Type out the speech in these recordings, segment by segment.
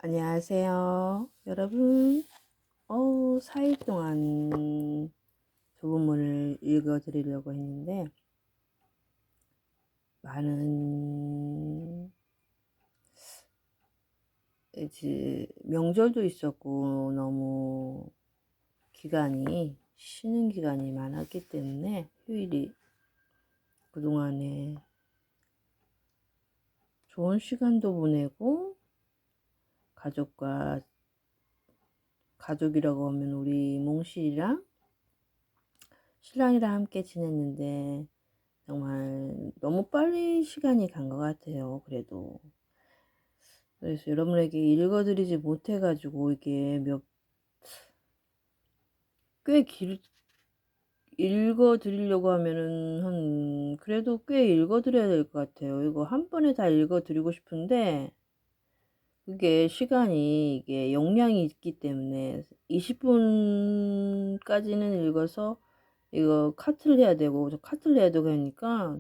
안녕하세요. 여러분, 4일 동안 조문을 읽어드리려고 했는데, 많은, 이제 명절도 있었고, 너무 쉬는 기간이 많았기 때문에, 휴일이 그동안에 좋은 시간도 보내고, 가족이라고 하면 우리 몽실이랑 신랑이랑 함께 지냈는데, 정말 너무 빨리 시간이 간 것 같아요. 그래서 여러분에게 읽어드리지 못해가지고 이게 꽤 읽어드리려고 하면은 그래도 꽤 읽어드려야 될 것 같아요. 이거 한 번에 다 읽어드리고 싶은데 그게 시간이 이게 용량이 있기 때문에 20분까지는 읽어서 이거 카트를 해야 되고 카트를 해야 되고 하니까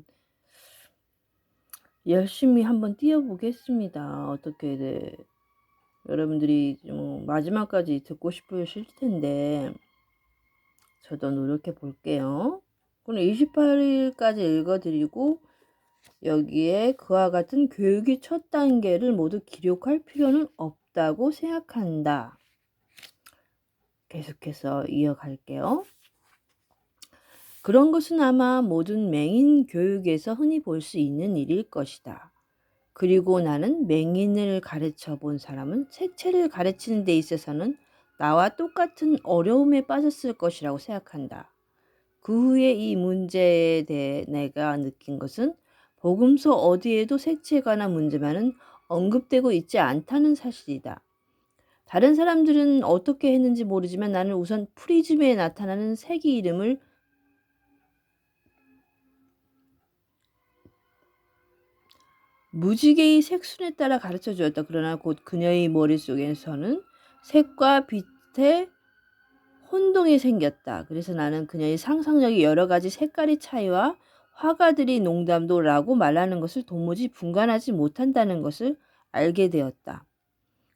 열심히 한번 뛰어보겠습니다. 여러분들이 좀 마지막까지 듣고 싶으실 텐데 저도 노력해 볼게요. 그럼 28일까지 읽어드리고 여기에 그와 같은 교육의 첫 단계를 모두 기록할 필요는 없다고 생각한다. 계속해서 이어갈게요. 그런 것은 아마 모든 맹인 교육에서 흔히 볼 수 있는 일일 것이다. 그리고 나는 맹인을 가르쳐 본 사람은 색채를 가르치는 데 있어서는 나와 똑같은 어려움에 빠졌을 것이라고 생각한다. 그 후에 이 문제에 대해 내가 느낀 것은 복음서 어디에도 색채에 관한 문제만은 언급되고 있지 않다는 사실이다. 다른 사람들은 어떻게 했는지 모르지만 나는 우선 프리즘에 나타나는 색의 이름을 무지개의 색순에 따라 가르쳐 주었다. 그러나 곧 그녀의 머릿속에서는 색과 빛의 혼동이 생겼다. 그래서 나는 그녀의 상상력이 여러 가지 색깔의 차이와 화가들이 농담도 라고 말하는 것을 도무지 분간하지 못한다는 것을 알게 되었다.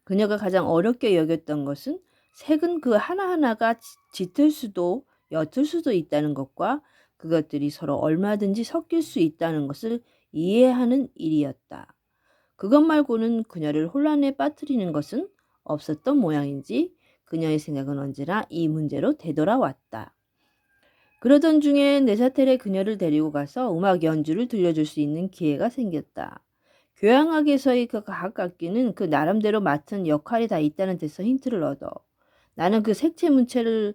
그녀가 가장 어렵게 여겼던 것은 색은 그 하나하나가 짙을 수도 옅을 수도 있다는 것과 그것들이 서로 얼마든지 섞일 수 있다는 것을 이해하는 일이었다. 그것 말고는 그녀를 혼란에 빠뜨리는 것은 없었던 모양인지 그녀의 생각은 언제나 이 문제로 되돌아왔다. 그러던 중에 네사텔에 그녀를 데리고 가서 음악 연주를 들려줄 수 있는 기회가 생겼다. 교향악에서의 그 각 악기는 그 나름대로 맡은 역할이 다 있다는 데서 힌트를 얻어. 나는 그 색채 문제를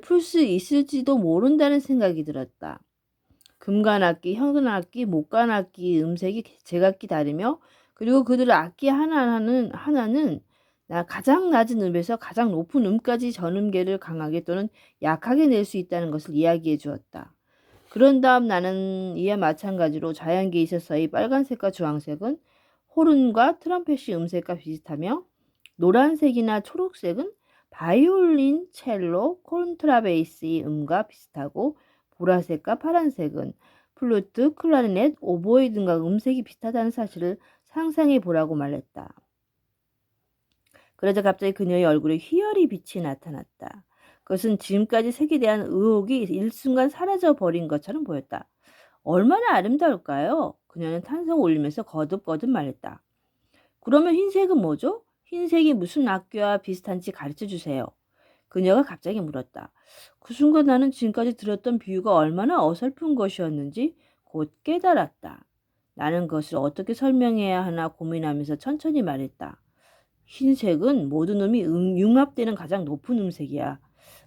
풀 수 있을지도 모른다는 생각이 들었다. 금관악기, 현악기, 목관악기 음색이 제각기 다르며 그리고 그들 악기 하나는 나 가장 낮은 음에서 가장 높은 음까지 전음계를 강하게 또는 약하게 낼 수 있다는 것을 이야기해 주었다. 그런 다음 나는 이와 마찬가지로 자연계에 있어서의 빨간색과 주황색은 호른과 트럼펫의 음색과 비슷하며 노란색이나 초록색은 바이올린, 첼로, 콘트라베이스의 음과 비슷하고 보라색과 파란색은 플루트, 클라리넷, 오보에 등과 음색이 비슷하다는 사실을 상상해 보라고 말했다. 그러자 갑자기 그녀의 얼굴에 희열의 빛이 나타났다. 그것은 지금까지 색에 대한 의혹이 일순간 사라져 버린 것처럼 보였다. 얼마나 아름다울까요? 그녀는 탄성을 올리면서 거듭거듭 말했다. 그러면 흰색은 뭐죠? 흰색이 무슨 악기와 비슷한지 가르쳐 주세요. 그녀가 갑자기 물었다. 그 순간 나는 지금까지 들었던 비유가 얼마나 어설픈 것이었는지 곧 깨달았다. 나는 그것을 어떻게 설명해야 하나 고민하면서 천천히 말했다. 흰색은 모든 음이 융합되는 가장 높은 음색이야.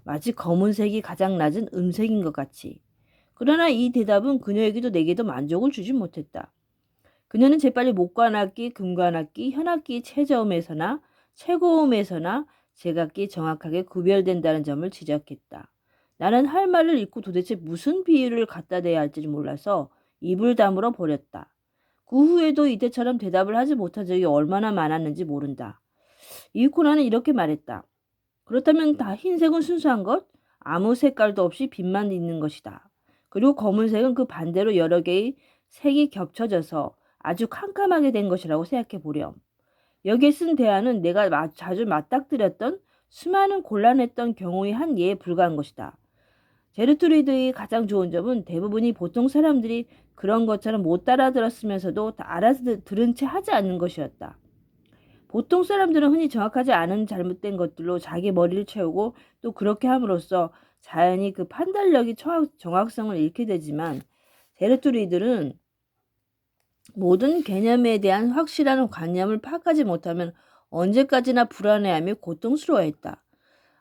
마치 검은색이 가장 낮은 음색인 것 같이. 그러나 이 대답은 그녀에게도 내게도 만족을 주지 못했다. 그녀는 재빨리 목관악기, 금관악기, 현악기 최저음에서나 최고음에서나 제각기 정확하게 구별된다는 점을 지적했다. 나는 할 말을 잊고 도대체 무슨 비유를 갖다 대야 할지 몰라서 입을 다물어 버렸다. 그 후에도 이때처럼 대답을 하지 못한 적이 얼마나 많았는지 모른다. 이코나는 이렇게 말했다. 그렇다면 다 흰색은 순수한 것? 아무 색깔도 없이 빛만 있는 것이다. 그리고 검은색은 그 반대로 여러 개의 색이 겹쳐져서 아주 캄캄하게 된 것이라고 생각해 보렴. 여기에 쓴 대안은 내가 자주 맞닥뜨렸던 수많은 곤란했던 경우의 한 예에 불과한 것이다. 제르트루드의 가장 좋은 점은 대부분이 보통 사람들이 그런 것처럼 못 알아들었으면서도 다 알아들은 채 하지 않는 것이었다. 보통 사람들은 흔히 정확하지 않은 잘못된 것들로 자기 머리를 채우고 또 그렇게 함으로써 자연히 그 판단력이 정확성을 잃게 되지만 제르트루드는 모든 개념에 대한 확실한 관념을 파악하지 못하면 언제까지나 불안해하며 고통스러워했다.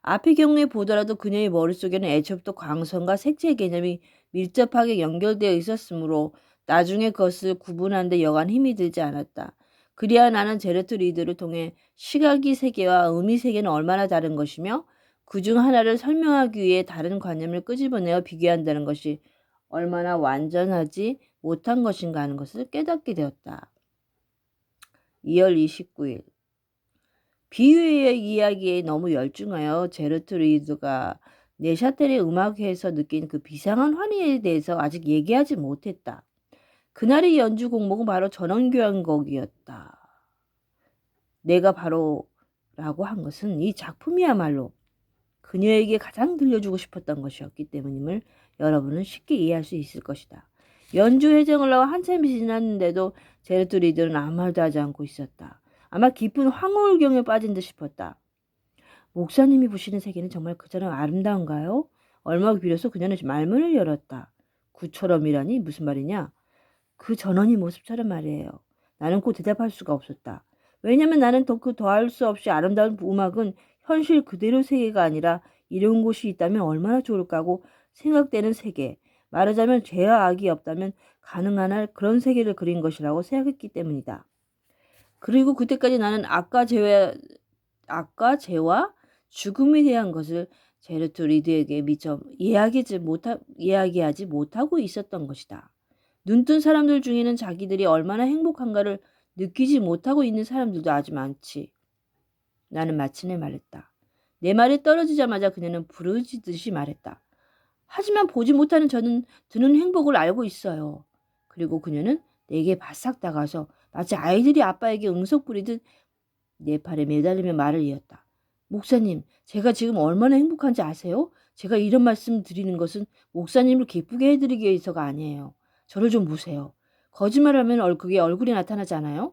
앞의 경우에 보더라도 그녀의 머릿속에는 애초부터 광선과 색채 개념이 밀접하게 연결되어 있었으므로 나중에 그것을 구분하는 데 여간 힘이 들지 않았다. 그리하 나는 제르트 리드를 통해 시각이 세계와 의미 세계는 얼마나 다른 것이며 그 중 하나를 설명하기 위해 다른 관념을 끄집어내어 비교한다는 것이 얼마나 완전하지 못한 것인가 하는 것을 깨닫게 되었다. 2월 29일 비유의 이야기에 너무 열중하여 제르트 리드가 네샤텔의 음악회에서 느낀 그 비상한 환희에 대해서 아직 얘기하지 못했다. 그날의 연주 곡목은 바로 전원교향곡이었다. 내가 바로 라고 한 것은 이 작품이야말로 그녀에게 가장 들려주고 싶었던 것이었기 때문임을 여러분은 쉽게 이해할 수 있을 것이다. 연주 회정을 나와 한참이 지났는데도 제르트 리드는 아무 말도 하지 않고 있었다. 아마 깊은 황홀경에 빠진 듯 싶었다. 목사님이 보시는 세계는 정말 그처럼 아름다운가요? 얼마 비로소 그녀는 말문을 열었다. 구처럼이라니 무슨 말이냐? 그 전원이 모습처럼 말이에요. 나는 곧 대답할 수가 없었다. 왜냐면 나는 더할 수 없이 아름다운 음악은 현실 그대로 세계가 아니라 이런 곳이 있다면 얼마나 좋을까 하고 생각되는 세계. 말하자면 죄와 악이 없다면 가능한 한 그런 세계를 그린 것이라고 생각했기 때문이다. 그리고 그때까지 나는 악과 죄와 죽음에 대한 것을 제르트 리드에게 미처 이야기하지 못하고 있었던 것이다. 눈뜬 사람들 중에는 자기들이 얼마나 행복한가를 느끼지 못하고 있는 사람들도 아주 많지. 나는 마침내 말했다. 내 말이 떨어지자마자 그녀는 부르짖듯이 말했다. 하지만 보지 못하는 저는 드는 행복을 알고 있어요. 그리고 그녀는 내게 바싹 다가서 마치 아이들이 아빠에게 응석 부리듯 내 팔에 매달리며 말을 이었다. 목사님, 제가 지금 얼마나 행복한지 아세요? 제가 이런 말씀 드리는 것은 목사님을 기쁘게 해드리기 위해서가 아니에요. 저를 좀 보세요. 거짓말하면 그게 얼굴이 나타나잖아요.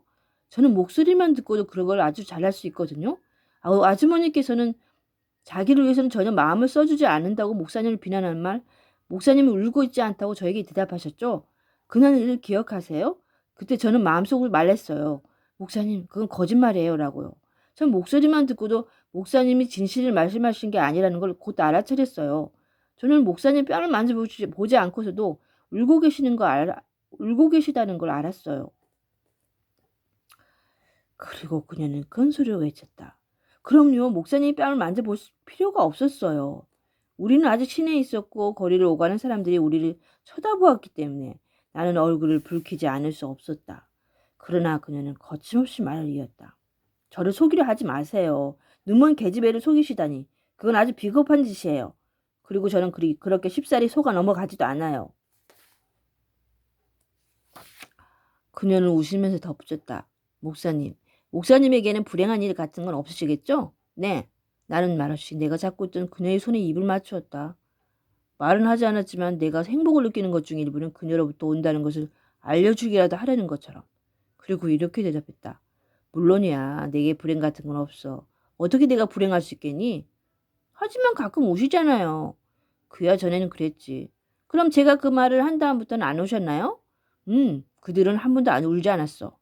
저는 목소리만 듣고도 그런 걸 아주 잘할 수 있거든요. 아주머니께서는 자기를 위해서는 전혀 마음을 써주지 않는다고 목사님을 비난하는 말, 목사님이 울고 있지 않다고 저에게 대답하셨죠? 그날 일을 기억하세요? 그때 저는 마음속으로 말했어요. 목사님, 그건 거짓말이에요. 라고요. 전 목소리만 듣고도 목사님이 진실을 말씀하신 게 아니라는 걸 곧 알아차렸어요. 저는 목사님 뼈를 만져보지 않고서도 울고 계시다는 걸 알았어요. 그리고 그녀는 큰 소리로 외쳤다. 그럼요, 목사님 뺨을 만져볼 필요가 없었어요. 우리는 아직 시내에 있었고 거리를 오가는 사람들이 우리를 쳐다보았기 때문에 나는 얼굴을 붉히지 않을 수 없었다. 그러나 그녀는 거침없이 말을 이었다. 저를 속이려 하지 마세요. 눈먼 계집애를 속이시다니. 그건 아주 비겁한 짓이에요. 그리고 저는 그렇게 쉽사리 속아 넘어가지도 않아요. 그녀는 웃으면서 덧붙였다. 목사님에게는 불행한 일 같은 건 없으시겠죠? 네. 나는 말없이 내가 잡고 있던 그녀의 손에 입을 맞추었다. 말은 하지 않았지만 내가 행복을 느끼는 것 중 일부는 그녀로부터 온다는 것을 알려주기라도 하려는 것처럼. 그리고 이렇게 대답했다. 물론이야. 내게 불행 같은 건 없어. 어떻게 내가 불행할 수 있겠니? 하지만 가끔 우시잖아요. 그야 전에는 그랬지. 그럼 제가 그 말을 한 다음부터는 안 우셨나요? 그들은 한 번도 안 울지 않았어.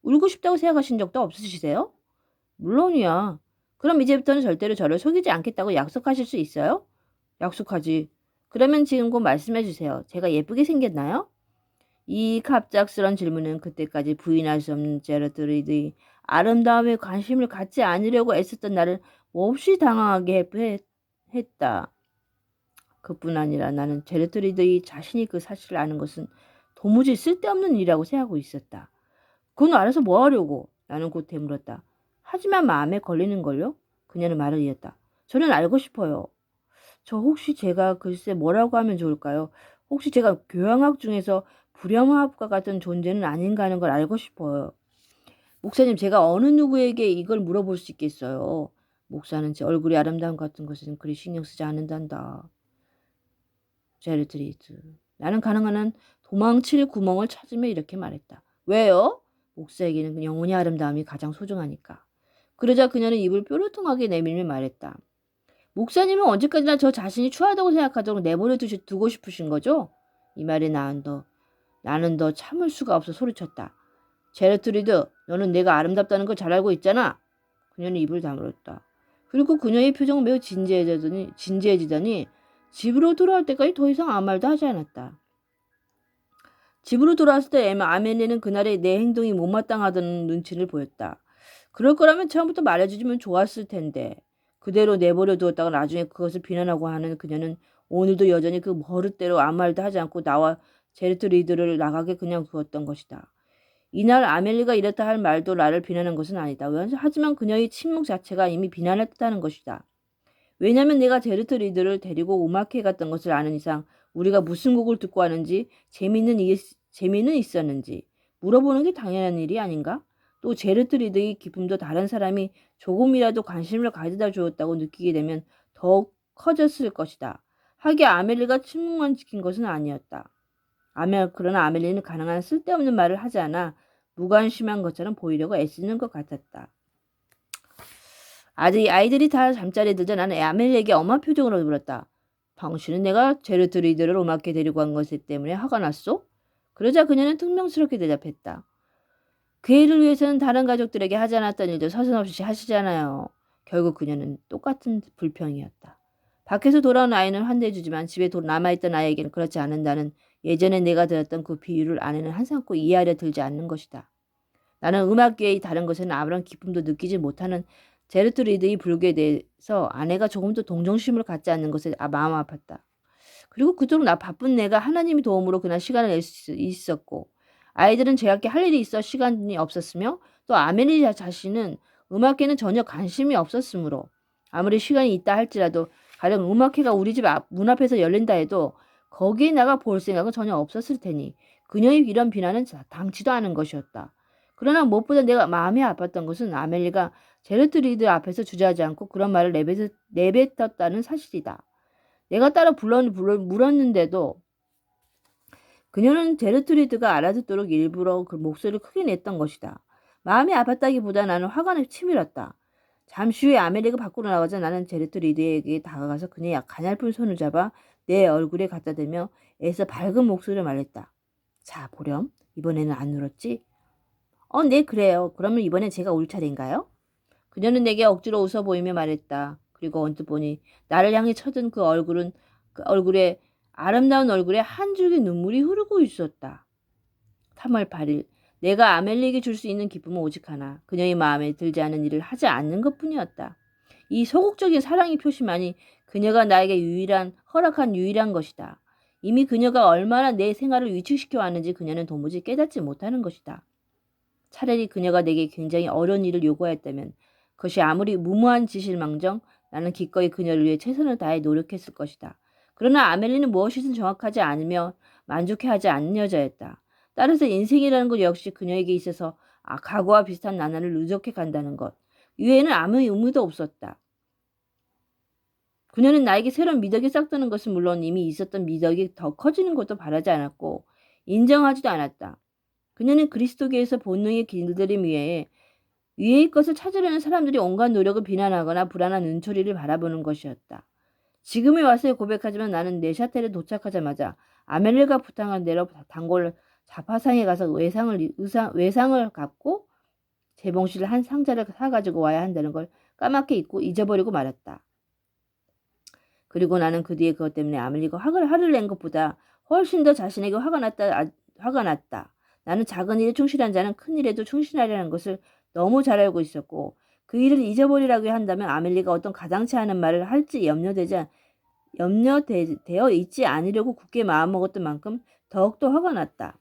울고 싶다고 생각하신 적도 없으시세요? 물론이야. 그럼 이제부터는 절대로 저를 속이지 않겠다고 약속하실 수 있어요? 약속하지. 그러면 지금 곧 말씀해 주세요. 제가 예쁘게 생겼나요? 이 갑작스런 질문은 그때까지 부인할 수 없는 제러드 리드의 아름다움에 관심을 갖지 않으려고 애썼던 나를 몹시 당황하게 했다. 그뿐 아니라 나는 제러드 리드의 자신이 그 사실을 아는 것은 도무지 쓸데없는 일이라고 생각하고 있었다. 그건 알아서 뭐 하려고? 나는 곧 되물었다. 하지만 마음에 걸리는걸요? 그녀는 말을 이었다. 저는 알고 싶어요. 저 혹시 제가 글쎄 뭐라고 하면 좋을까요? 혹시 제가 교양학 중에서 불량화합과 같은 존재는 아닌가 하는 걸 알고 싶어요. 목사님, 제가 어느 누구에게 이걸 물어볼 수 있겠어요. 목사는 제 얼굴이 아름다움 같은 것은 그리 신경 쓰지 않는단다. 제르트리드. 나는 가능한 한 도망칠 구멍을 찾으며 이렇게 말했다. 왜요? 목사에게는 영혼의 아름다움이 가장 소중하니까. 그러자 그녀는 입을 뾰루통하게 내밀며 말했다. 목사님은 언제까지나 저 자신이 추하다고 생각하도록 내버려 두고 싶으신 거죠? 이 말에 나는 더 참을 수가 없어 소리쳤다. 제르트리드, 너는 내가 아름답다는 걸 잘 알고 있잖아. 그녀는 입을 다물었다. 그리고 그녀의 표정은 매우 진지해지더니 집으로 돌아올 때까지 더 이상 아무 말도 하지 않았다. 집으로 돌아왔을 때 아멜리는 그날의 내 행동이 못마땅하다는 눈치를 보였다. 그럴 거라면 처음부터 말해주면 좋았을 텐데 그대로 내버려 두었다가 나중에 그것을 비난하고 하는 그녀는 오늘도 여전히 그 버릇대로 아무 말도 하지 않고 나와 제르트 리드를 나가게 그냥 두었던 것이다. 이날 아멜리가 이렇다 할 말도 나를 비난한 것은 아니다. 하지만 그녀의 침묵 자체가 이미 비난을 뜻하는 것이다. 왜냐면 내가 제르트 리드를 데리고 음악회에 갔던 것을 아는 이상 우리가 무슨 곡을 듣고 하는지 재미는 있었는지 물어보는 게 당연한 일이 아닌가? 또 제르트 리드의 기쁨도 다른 사람이 조금이라도 관심을 가져다 주었다고 느끼게 되면 더욱 커졌을 것이다. 하기야 아멜리가 침묵만 지킨 것은 아니었다. 그러나 아멜리는 가능한 쓸데없는 말을 하지 않아 무관심한 것처럼 보이려고 애쓰는 것 같았다. 아이들이 다 잠자리에 들자 나는 아멜리에게 엄한 표정으로 물었다. 당신은 내가 제르트 리드를 음악회 데리고 간 것 때문에 화가 났소? 그러자 그녀는 퉁명스럽게 대답했다. 그 일을 위해서는 다른 가족들에게 하지 않았던 일도 서슴없이 하시잖아요. 결국 그녀는 똑같은 불평이었다. 밖에서 돌아온 아이는 환대해주지만 집에 남아있던 아이에게는 그렇지 않는다는 예전에 내가 들었던 그 비유를 아내는 한삼코 이해하려 들지 않는 것이다. 나는 음악계의 다른 것에는 아무런 기쁨도 느끼지 못하는 제르트 리드의 불교에 대해서 아내가 조금도 동정심을 갖지 않는 것에 마음 아팠다. 그리고 그토록 바쁜 내가 하나님의 도움으로 그날 시간을 낼 수 있었고 아이들은 제각기 할 일이 있어 시간이 없었으며 또 아멜리 자신은 음악회는 전혀 관심이 없었으므로 아무리 시간이 있다 할지라도 가령 음악회가 우리 집 문 앞에서 열린다 해도 거기에 나가 볼 생각은 전혀 없었을 테니 그녀의 이런 비난은 당치도 않은 것이었다. 그러나 무엇보다 내가 마음이 아팠던 것은 아멜리가 제르트 리드 앞에서 주저하지 않고 그런 말을 내뱉었다는 사실이다. 내가 따로 물었는데도 그녀는 제르트 리드가 알아듣도록 일부러 그 목소리를 크게 냈던 것이다. 마음이 아팠다기보다 나는 화가 치밀었다. 잠시 후에 아멜리가 밖으로 나가자 나는 제르트 리드에게 다가가서 그녀의 가냘픈 손을 잡아 내 얼굴에 갖다 대며 애써 밝은 목소리로 말했다. 자, 보렴. 이번에는 안 울었지? 네, 그래요. 그러면 이번엔 제가 울 차례인가요? 그녀는 내게 억지로 웃어 보이며 말했다. 그리고 언뜻 보니 나를 향해 쳐든 그 얼굴에 아름다운 얼굴에 한 줄기 눈물이 흐르고 있었다. 3월 8일 내가 아멜리에게 줄 수 있는 기쁨은 오직 하나. 그녀의 마음에 들지 않은 일을 하지 않는 것뿐이었다. 이 소극적인 사랑의 표시만이 그녀가 나에게 허락한 유일한 것이다. 이미 그녀가 얼마나 내 생활을 위축시켜 왔는지 그녀는 도무지 깨닫지 못하는 것이다. 차라리 그녀가 내게 굉장히 어려운 일을 요구하였다면 그것이 아무리 무모한 짓일망정 나는 기꺼이 그녀를 위해 최선을 다해 노력했을 것이다. 그러나 아멜리는 무엇이든 정확하지 않으며 만족해하지 않는 여자였다. 따라서 인생이라는 것 역시 그녀에게 있어서 과거와 비슷한 나날을 누적해 간다는 것 이외에는 아무 의무도 없었다. 그녀는 나에게 새로운 미덕이 싹드는 것은 물론 이미 있었던 미덕이 더 커지는 것도 바라지 않았고 인정하지도 않았다. 그녀는 그리스도교에서 본능의 길들임 위의 것을 찾으려는 사람들이 온갖 노력을 비난하거나 불안한 은초리를 바라보는 것이었다. 지금에 와서 고백하지만 나는 네샤텔에 도착하자마자 아멜리가 부탁한 대로 단골 자파상에 가서 외상을 갚고 재봉실 한 상자를 사가지고 와야 한다는 걸 까맣게 잊어버리고 말았다. 그리고 나는 그 뒤에 그것 때문에 아멜리가 화를 낸 것보다 훨씬 더 자신에게 화가 났다. 나는 작은 일에 충실한 자는 큰 일에도 충실하리라는 것을 너무 잘 알고 있었고 그 일을 잊어버리라고 한다면 아멜리가 어떤 가당치 않은 말을 할지 염려되어 있지 않으려고 굳게 마음먹었던 만큼 더욱더 화가 났다.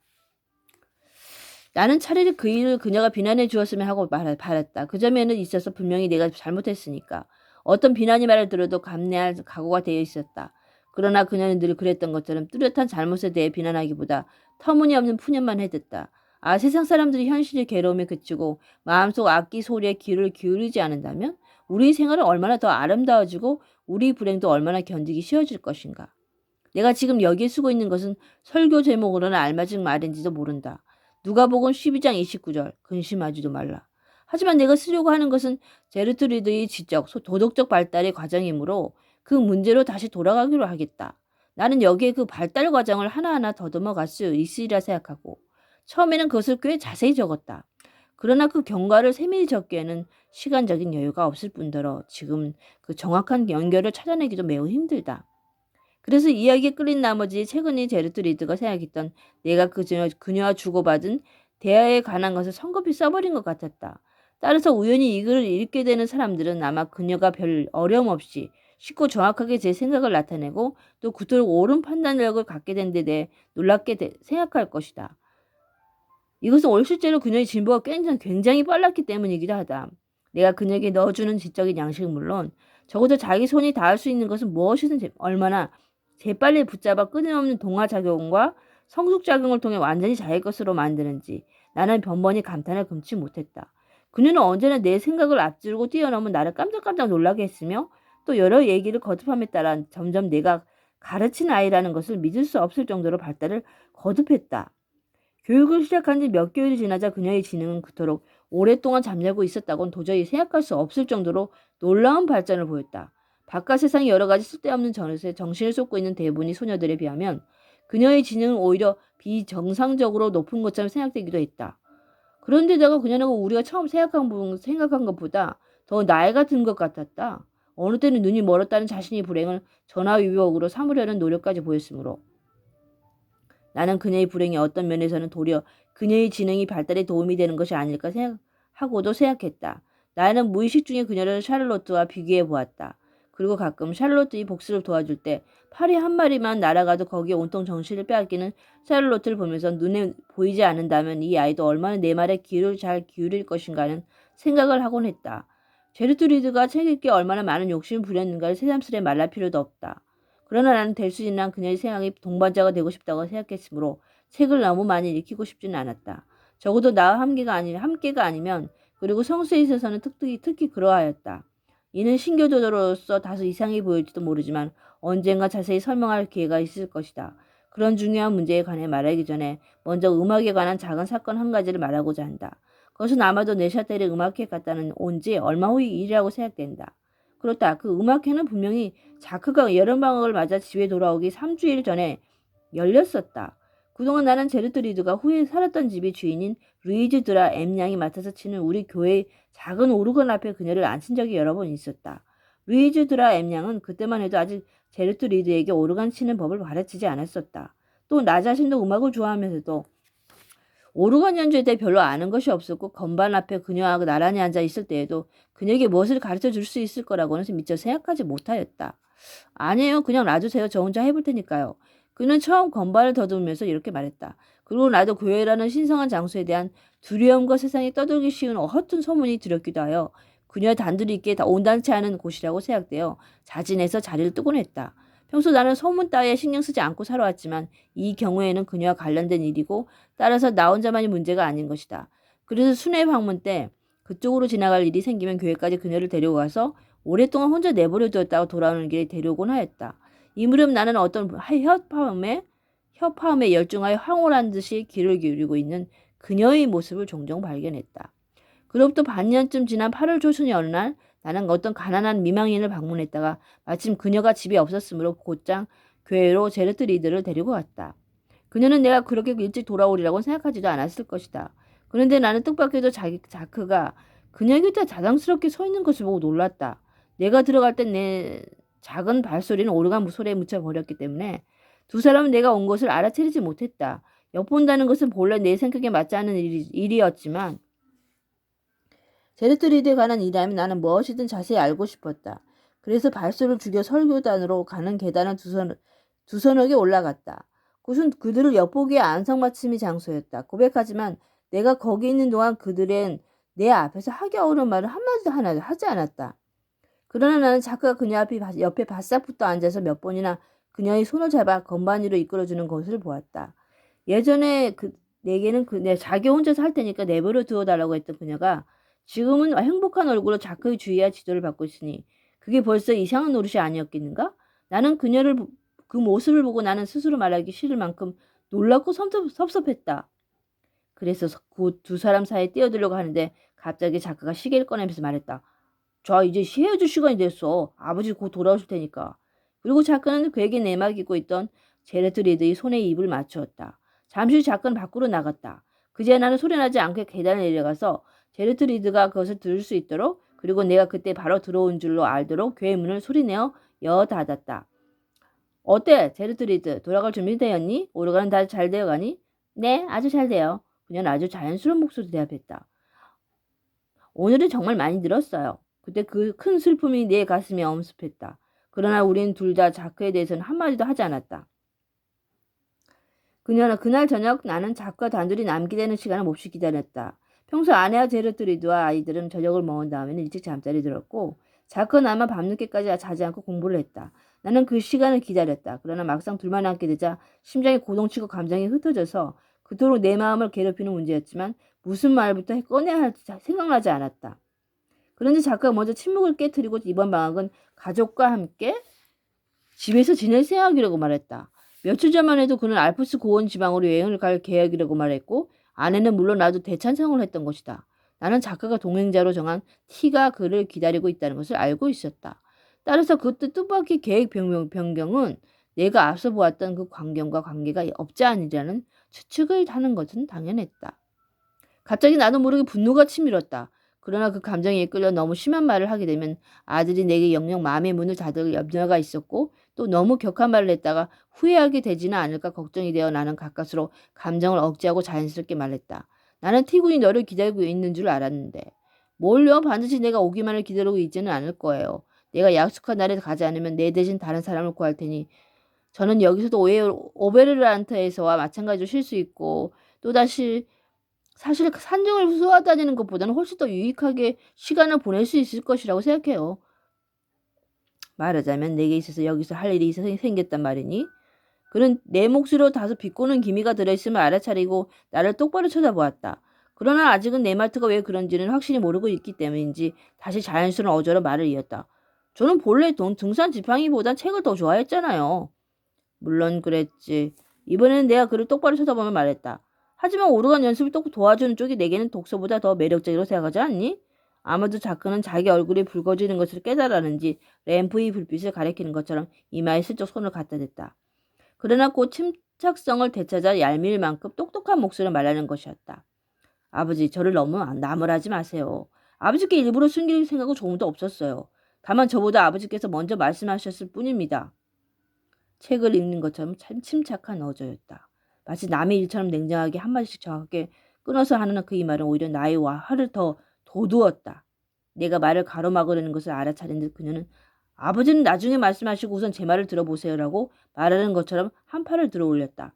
나는 차라리 그 일을 그녀가 비난해 주었으면 하고 바랐다. 그 점에는 있어서 분명히 내가 잘못했으니까. 어떤 비난의 말을 들어도 감내할 각오가 되어 있었다. 그러나 그녀는 늘 그랬던 것처럼 뚜렷한 잘못에 대해 비난하기보다 터무니없는 푸념만 해댔다. 세상 사람들이 현실의 괴로움에 그치고 마음속 악기 소리에 귀를 기울이지 않는다면 우리 생활은 얼마나 더 아름다워지고 우리 불행도 얼마나 견디기 쉬워질 것인가. 내가 지금 여기에 쓰고 있는 것은 설교 제목으로는 알맞은 말인지도 모른다. 누가복음 12장 29절 근심하지도 말라. 하지만 내가 쓰려고 하는 것은 제르트리드의 지적, 도덕적 발달의 과정이므로 그 문제로 다시 돌아가기로 하겠다. 나는 여기에 그 발달 과정을 하나하나 더듬어 갈 수 있으리라 생각하고 처음에는 그것을 꽤 자세히 적었다. 그러나 그 경과를 세밀히 적기에는 시간적인 여유가 없을 뿐더러 지금 그 정확한 연결을 찾아내기도 매우 힘들다. 그래서 이야기에 끌린 나머지 최근에 제르트 리드가 생각했던 내가 그녀와 주고받은 대화에 관한 것을 성급히 써버린 것 같았다. 따라서 우연히 이 글을 읽게 되는 사람들은 아마 그녀가 별 어려움 없이 쉽고 정확하게 제 생각을 나타내고 또 그토록 옳은 판단력을 갖게 된 데 대해 놀랍게 생각할 것이다. 이것은 실제로 그녀의 진보가 굉장히 빨랐기 때문이기도 하다. 내가 그녀에게 넣어주는 지적인 양식은 물론 적어도 자기 손이 닿을 수 있는 것은 무엇이든 얼마나 재빨리 붙잡아 끊임없는 동화작용과 성숙작용을 통해 완전히 자기 것으로 만드는지 나는 번번이 감탄을 금치 못했다. 그녀는 언제나 내 생각을 앞지르고 뛰어넘은 나를 깜짝깜짝 놀라게 했으며 또 여러 얘기를 거듭함에 따라 점점 내가 가르친 아이라는 것을 믿을 수 없을 정도로 발달을 거듭했다. 교육을 시작한 지 몇 개월이 지나자 그녀의 지능은 그토록 오랫동안 잠자고 있었다고는 도저히 생각할 수 없을 정도로 놀라운 발전을 보였다. 바깥 세상의 여러 가지 쓸데없는 전릇에 정신을 쏟고 있는 대부분의 소녀들에 비하면 그녀의 지능은 오히려 비정상적으로 높은 것처럼 생각되기도 했다. 그런데다가 그녀는 우리가 처음 생각한 것보다 더 나이가 든 것 같았다. 어느 때는 눈이 멀었다는 자신의 불행을 전화위복으로 삼으려는 노력까지 보였으므로 나는 그녀의 불행이 어떤 면에서는 도리어 그녀의 지능이 발달에 도움이 되는 것이 아닐까 생각하고도 생각했다. 나는 무의식 중에 그녀를 샤를로트와 비교해 보았다. 그리고 가끔 샤를로트의 복수를 도와줄 때 파리 한 마리만 날아가도 거기에 온통 정신을 빼앗기는 샤를로트를 보면서 눈에 보이지 않는다면 이 아이도 얼마나 내 말에 귀를 잘 기울일 것인가 하는 생각을 하곤 했다. 제르트리드가 책 읽기에 얼마나 많은 욕심을 부렸는가를 새삼스레 말할 필요도 없다. 그러나 나는 될 수 있는 한 그녀의 생각이 동반자가 되고 싶다고 생각했으므로 책을 너무 많이 읽히고 싶지는 않았다. 적어도 나와 함께가 아니면 그리고 성수에 있어서는 특히 그러하였다. 이는 신교도로서 다소 이상해 보일지도 모르지만 언젠가 자세히 설명할 기회가 있을 것이다. 그런 중요한 문제에 관해 말하기 전에 먼저 음악에 관한 작은 사건 한 가지를 말하고자 한다. 그것은 아마도 네샤텔의 음악회 갔다는 온 지 얼마 후의 일이라고 생각된다. 그렇다. 그 음악회는 분명히 자크가 여름방학을 맞아 집에 돌아오기 3주일 전에 열렸었다. 그동안 나는 제르트 리드가 후에 살았던 집의 주인인 루이즈 드라 M 양이 맡아서 치는 우리 교회의 작은 오르건 앞에 그녀를 앉힌 적이 여러 번 있었다. 루이즈 드라 M 양은 그때만 해도 아직 제르트 리드에게 오르간 치는 법을 가르치지 않았었다. 또 나 자신도 음악을 좋아하면서도 오르간 연주에 대해 별로 아는 것이 없었고 건반 앞에 그녀와 나란히 앉아 있을 때에도 그녀에게 무엇을 가르쳐 줄 수 있을 거라고는 미처 생각하지 못하였다. 아니에요. 그냥 놔주세요. 저 혼자 해볼 테니까요. 그는 처음 건반을 더듬으면서 이렇게 말했다. 그리고 나도 교회라는 신성한 장소에 대한 두려움과 세상에 떠들기 쉬운 허튼 소문이 들었기도 하여 그녀와 단둘이 있기에 온당치 않은 곳이라고 생각되어 자진해서 자리를 뜨곤 했다. 평소 나는 소문 따위에 신경 쓰지 않고 살아왔지만 이 경우에는 그녀와 관련된 일이고 따라서 나 혼자만이 문제가 아닌 것이다. 그래서 순회 방문 때 그쪽으로 지나갈 일이 생기면 교회까지 그녀를 데리고 가서 오랫동안 혼자 내버려 두었다가 돌아오는 길에 데려오곤 하였다. 이 무렵 나는 어떤 협파음에 열중하여 황홀한 듯이 귀를 기울이고 있는 그녀의 모습을 종종 발견했다. 그로부터 반년쯤 지난 8월 초순의 어느 날 나는 어떤 가난한 미망인을 방문했다가 마침 그녀가 집에 없었으므로 곧장 교회로 제르트 리드를 데리고 갔다. 그녀는 내가 그렇게 일찍 돌아오리라고 생각하지도 않았을 것이다. 그런데 나는 뜻밖에도 자크가 그녀 곁에 자랑스럽게 서 있는 것을 보고 놀랐다. 내가 들어갈 땐 내 작은 발소리는 오르간 소리에 묻혀버렸기 때문에 두 사람은 내가 온 것을 알아채리지 못했다. 엿본다는 것은 본래 내 생각에 맞지 않는 일이었지만 제르트 리드에 관한 일이라면 나는 무엇이든 자세히 알고 싶었다. 그래서 발소를 죽여 설교단으로 가는 계단을 두서너 개 올라갔다. 그것은 그들을 엿보기에 안성맞춤의 장소였다. 고백하지만 내가 거기 있는 동안 그들은 내 앞에서 하기 어려운 말을 한마디도 하나 하지 않았다. 그러나 나는 자크가 그녀 옆에 바싹 붙어 앉아서 몇 번이나 그녀의 손을 잡아 건반 위로 이끌어주는 것을 보았다. 예전에 내게는 자기 혼자 살 테니까 내버려 두어달라고 했던 그녀가 지금은 행복한 얼굴로 자크의 주의와 지도를 받고 있으니 그게 벌써 이상한 노릇이 아니었겠는가? 나는 그 모습을 보고 나는 스스로 말하기 싫을 만큼 놀랍고 섭섭했다. 그래서 곧 두 사람 사이에 뛰어들려고 하는데 갑자기 작가가 시계를 꺼내면서 말했다. 자, 이제 헤어질 시간이 됐어. 아버지 곧 돌아오실 테니까. 그리고 작가는 그에게 내맡기고 있던 제레트 리드의 손에 입을 맞추었다. 잠시 후 작가는 밖으로 나갔다. 그제야 나는 소리나지 않게 계단을 내려가서 제레트 리드가 그것을 들을 수 있도록 그리고 내가 그때 바로 들어온 줄로 알도록 교회 문을 소리내어 여 닫았다. 어때, 제레트 리드? 돌아갈 준비 되었니? 오르가는 다 잘 되어가니? 네, 아주 잘 돼요. 그녀는 아주 자연스러운 목소리로 대답했다. 오늘은 정말 많이 늘었어요. 그때 그 큰 슬픔이 내 가슴에 엄습했다. 그러나 우린 둘 다 자크에 대해서는 한마디도 하지 않았다. 그날 저녁 나는 자크와 단둘이 남기되는 시간을 몹시 기다렸다. 평소 아내와 제르트리드와 아이들은 저녁을 먹은 다음에는 일찍 잠자리 들었고 자크와 나만 밤늦게까지 자지 않고 공부를 했다. 나는 그 시간을 기다렸다. 그러나 막상 둘만 남게 되자 심장이 고동치고 감정이 흩어져서 그토록 내 마음을 괴롭히는 문제였지만 무슨 말부터 꺼내야 할지 생각나지 않았다. 그런데 작가가 먼저 침묵을 깨뜨리고 이번 방학은 가족과 함께 집에서 지낼 생각이라고 말했다. 며칠 전만 해도 그는 알프스 고원 지방으로 여행을 갈 계획이라고 말했고 아내는 물론 나도 대찬성을 했던 것이다. 나는 작가가 동행자로 정한 T가 그를 기다리고 있다는 것을 알고 있었다. 따라서 그 뜻밖의 계획 변경은 내가 앞서 보았던 그 광경과 관계가 없지 않으리라는 추측을 하는 것은 당연했다. 갑자기 나도 모르게 분노가 치밀었다. 그러나 그 감정에 이끌려 너무 심한 말을 하게 되면 아들이 내게 영영 마음의 문을 닫을 염려가 있었고 또 너무 격한 말을 했다가 후회하게 되지는 않을까 걱정이 되어 나는 가까스로 감정을 억제하고 자연스럽게 말했다. 나는 티군이 너를 기다리고 있는 줄 알았는데. 뭘요? 반드시 내가 오기만을 기다리고 있지는 않을 거예요. 내가 약속한 날에 가지 않으면 내 대신 다른 사람을 구할 테니 저는 여기서도 오베르란트에서와 마찬가지로 쉴 수 있고 또다시 사실 산정을 쏘아다니는 것보다는 훨씬 더 유익하게 시간을 보낼 수 있을 것이라고 생각해요. 말하자면 내게 있어서 여기서 할 일이 생겼단 말이니? 그는 내 목소리로 다소 비꼬는 기미가 들어있음을 알아차리고 나를 똑바로 쳐다보았다. 그러나 아직은 내 말투가 왜 그런지는 확실히 모르고 있기 때문인지 다시 자연스러운 어조로 말을 이었다. 저는 본래 등산 지팡이보단 책을 더 좋아했잖아요. 물론 그랬지. 이번에는 내가 그를 똑바로 쳐다보며 말했다. 하지만 오르간 연습을 또 도와주는 쪽이 내게는 독서보다 더 매력적이라고 생각하지 않니? 아마도 작가는 자기 얼굴이 붉어지는 것을 깨달았는지 램프의 불빛을 가리키는 것처럼 이마에 슬쩍 손을 갖다 댔다. 그러나 곧 침착성을 되찾아 얄미울 만큼 똑똑한 목소리로 말하는 것이었다. 아버지, 저를 너무 나무라지 마세요. 아버지께 일부러 숨길 생각은 조금도 없었어요. 다만 저보다 아버지께서 먼저 말씀하셨을 뿐입니다. 책을 읽는 것처럼 참 침착한 어조였다. 마치 남의 일처럼 냉정하게 한마디씩 정확하게 끊어서 하는 그의 말은 오히려 나의 화를 더 돋우었다. 내가 말을 가로막으려는 것을 알아차린 듯 그녀는 아버지는 나중에 말씀하시고 우선 제 말을 들어보세요라고 말하는 것처럼 한 팔을 들어 올렸다.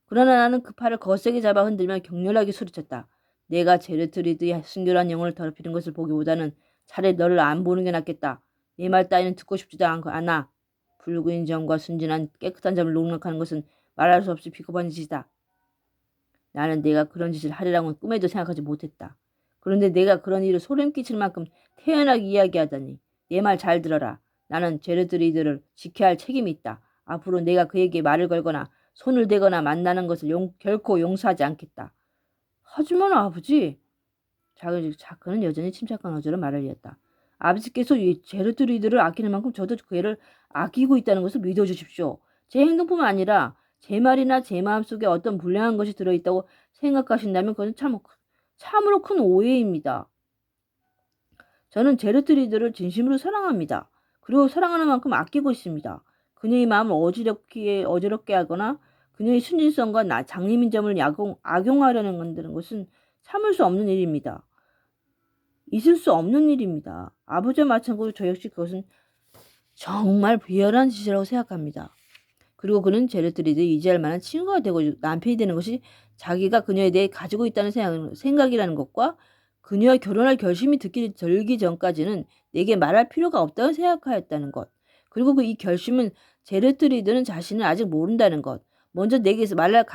그러나 나는 그 팔을 거세게 잡아 흔들며 격렬하게 소리쳤다. 내가 제르트 리드의 순결한 영혼을 더럽히는 것을 보기보다는 차라리 너를 안 보는 게 낫겠다. 내 말 따위는 듣고 싶지도 않아. 붉은 점과 순진한 깨끗한 점을 농락하는 것은 말할 수 없이 비겁한 짓이다. 나는 내가 그런 짓을 하리라고는 꿈에도 생각하지 못했다. 그런데 내가 그런 일을 소름 끼칠 만큼 태연하게 이야기하다니. 내 말 잘 들어라. 나는 제르드 리드를 지켜야 할 책임이 있다. 앞으로 내가 그에게 말을 걸거나 손을 대거나 만나는 것을 결코 용서하지 않겠다. 하지만 아버지. 자크는 여전히 침착한 어조로 말을 이었다. 아버지께서 제르드 리드를 아끼는 만큼 저도 그애를 아끼고 있다는 것을 믿어주십시오. 제 행동뿐만 아니라 제 말이나 제 마음속에 어떤 불량한 것이 들어있다고 생각하신다면 그건 참으로 큰 오해입니다. 저는 제르트 리드를 진심으로 사랑합니다. 그리고 사랑하는 만큼 아끼고 있습니다. 그녀의 마음을 어지럽게 하거나 그녀의 순진성과 장님인 점을 악용하려는 것은 참을 수 없는 일입니다. 있을 수 없는 일입니다. 아버지와 마찬가지로 저 역시 그것은 정말 비열한 짓이라고 생각합니다. 그리고 그는 제르트 리드 의지할 만한 친구가 되고 남편이 되는 것이 자기가 그녀에 대해 가지고 있다는 생각이라는 것과 그녀와 결혼할 결심이 들기 전까지는 내게 말할 필요가 없다고 생각하였다는 것. 그리고 이 결심은 제르트 리드는 자신을 아직 모른다는 것. 먼저 내게서 말할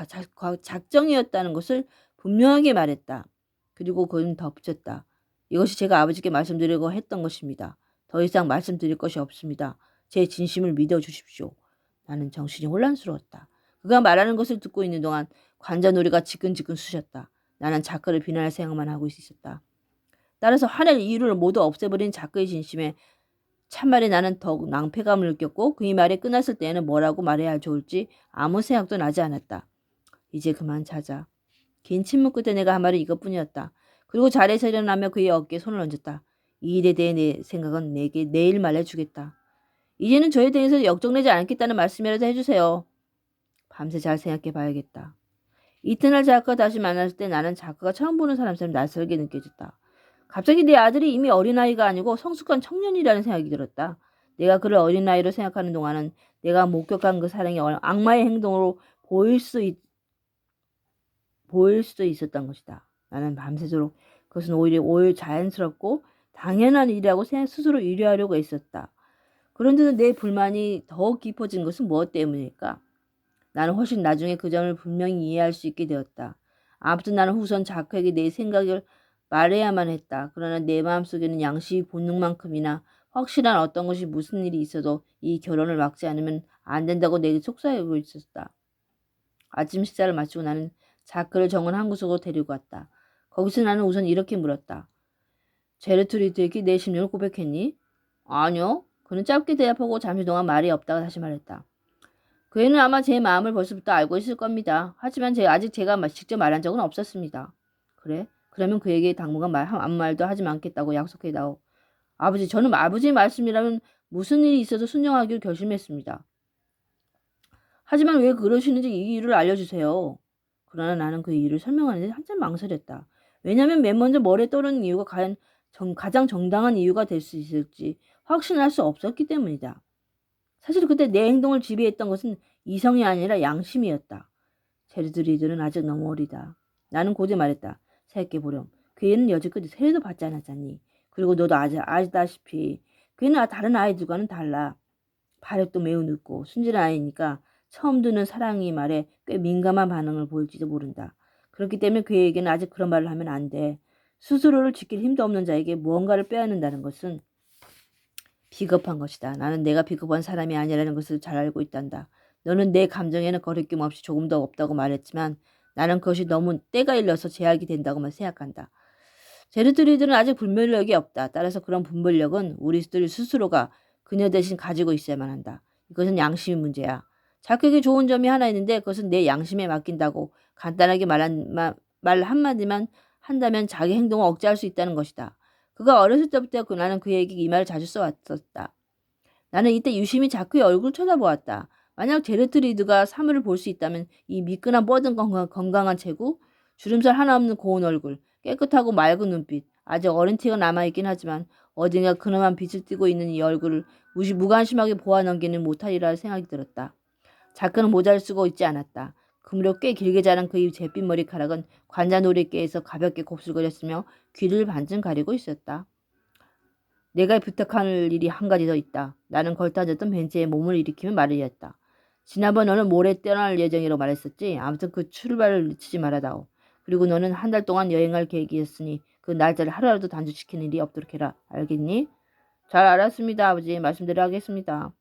작정이었다는 것을 분명하게 말했다. 그리고 그는 덧붙였다. 이것이 제가 아버지께 말씀드리려고 했던 것입니다. 더 이상 말씀드릴 것이 없습니다. 제 진심을 믿어주십시오. 나는 정신이 혼란스러웠다. 그가 말하는 것을 듣고 있는 동안 관자놀이가 지끈지끈 쑤셨다. 나는 자크를 비난할 생각만 하고 있었다. 따라서 화낼 이유를 모두 없애버린 자크의 진심에 참말이 나는 더욱 낭패감을 느꼈고 그의 말이 끝났을 때에는 뭐라고 말해야 좋을지 아무 생각도 나지 않았다. 이제 그만 자자. 긴 침묵 끝에 내가 한 말은 이것뿐이었다. 그리고 자리에서 일어나며 그의 어깨에 손을 얹었다. 이 일에 대해 내 생각은 내게 내일 말해주겠다. 이제는 저에 대해서 역정내지 않겠다는 말씀이라도 해주세요. 밤새 잘 생각해 봐야겠다. 이튿날 자크가 다시 만났을 때 나는 자크가 처음 보는 사람처럼 낯설게 느껴졌다. 갑자기 내 아들이 이미 어린아이가 아니고 성숙한 청년이라는 생각이 들었다. 내가 그를 어린아이로 생각하는 동안은 내가 목격한 그 사랑이 악마의 행동으로 보일 수도 있었던 것이다. 나는 밤새도록 그것은 오히려 자연스럽고 당연한 일이라고 스스로 위로하려고 했었다. 그런데 내 불만이 더욱 깊어진 것은 무엇 때문일까? 나는 훨씬 나중에 그 점을 분명히 이해할 수 있게 되었다. 아무튼 나는 우선 자크에게 내 생각을 말해야만 했다. 그러나 내 마음속에는 양심의 본능만큼이나 확실한 어떤 것이 무슨 일이 있어도 이 결혼을 막지 않으면 안 된다고 내게 속삭이고 있었다. 아침 식사를 마치고 나는 자크를 정원 한 구석으로 데리고 갔다. 거기서 나는 우선 이렇게 물었다. 제르트리드에게 내 심령을 고백했니? 아니요. 그는 짧게 대답하고 잠시 동안 말이 없다가 다시 말했다. 그 애는 아마 제 마음을 벌써부터 알고 있을 겁니다. 하지만 아직 제가 직접 말한 적은 없었습니다. 그래? 그러면 그에게 당분간 아무 말도 하지 않겠다고 약속해다오. 아버지, 저는 아버지의 말씀이라면 무슨 일이 있어도 순종하기로 결심했습니다. 하지만 왜 그러시는지 이 이유를 알려주세요. 그러나 나는 그 이유를 설명하는데 한참 망설였다. 왜냐하면 맨 먼저 머리에 떠오르는 이유가 과연 가장 정당한 이유가 될 수 있을지 확신할 수 없었기 때문이다. 사실 그때 내 행동을 지배했던 것은 이성이 아니라 양심이었다. 제르드리드는 아직 너무 어리다. 나는 곧에 말했다. 생각해보렴. 그 애는 여지껏 세례도 받지 않았잖니. 그리고 너도 아시다시피 그 애는 다른 아이들과는 달라. 발육도 매우 늦고 순진한 아이니까 처음 듣는 사랑이 말에 꽤 민감한 반응을 보일지도 모른다. 그렇기 때문에 그에게는 아직 그런 말을 하면 안 돼. 스스로를 지킬 힘도 없는 자에게 무언가를 빼앗는다는 것은 비겁한 것이다. 나는 내가 비겁한 사람이 아니라는 것을 잘 알고 있단다. 너는 내 감정에는 거리낌 없이 조금도 없다고 말했지만 나는 그것이 너무 때가 일러서 제약이 된다고만 생각한다. 제르트리드는 아직 분별력이 없다. 따라서 그런 분별력은 우리들 스스로가 그녀 대신 가지고 있어야만 한다. 이것은 양심의 문제야. 자크에게 좋은 점이 하나 있는데 그것은 내 양심에 맡긴다고 간단하게 말 한마디만 한다면 자기 행동을 억제할 수 있다는 것이다. 그가 어렸을 때부터 나는 그에게 이 말을 자주 써왔었다. 나는 이때 유심히 자크의 얼굴을 쳐다보았다. 만약 제르트리드가 사물을 볼 수 있다면 이 미끈한 뻗은 건강한 체구, 주름살 하나 없는 고운 얼굴, 깨끗하고 맑은 눈빛, 아직 어린 티가 남아있긴 하지만 어딘가 근엄한 빛을 띠고 있는 이 얼굴을 무관심하게 보아넘기는 못하리라 생각이 들었다. 자크는 모자를 쓰고 있지 않았다. 그 무렵 꽤 길게 자란 그의 잿빛 머리카락은 관자놀이개에서 가볍게 곱슬거렸으며 귀를 반쯤 가리고 있었다. 내가 부탁할 일이 한 가지 더 있다. 나는 걸터앉았던 벤치에 몸을 일으키며 말을 이었다. 지난번 너는 모레 떠날 예정이라고 말했었지. 아무튼 그 출발을 늦추지 말아다오. 그리고 너는 한 달 동안 여행할 계획이었으니 그 날짜를 하루라도 단축시키는 일이 없도록 해라. 알겠니? 잘 알았습니다, 아버지. 말씀대로 하겠습니다.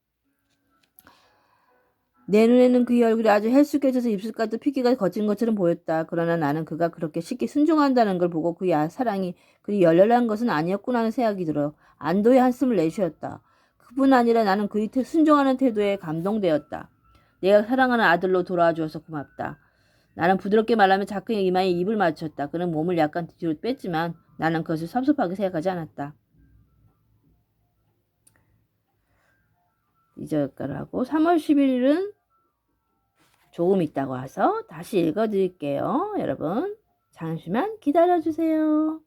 내 눈에는 그의 얼굴이 아주 헬쑥해져서 입술까지 피기가 거친 것처럼 보였다. 그러나 나는 그가 그렇게 쉽게 순종한다는 걸 보고 그의 사랑이 그리 열렬한 것은 아니었구나 하는 생각이 들어 안도의 한숨을 내쉬었다. 그뿐 아니라 나는 그의 순종하는 태도에 감동되었다. 내가 사랑하는 아들로 돌아와 주어서 고맙다. 나는 부드럽게 말하며 자크의 이마에 입을 맞췄다. 그는 몸을 약간 뒤로 뺐지만 나는 그것을 섭섭하게 생각하지 않았다. 잊어갈까를 하고 3월 11일은 조금 있다고 와서 다시 읽어드릴게요. 여러분 잠시만 기다려주세요.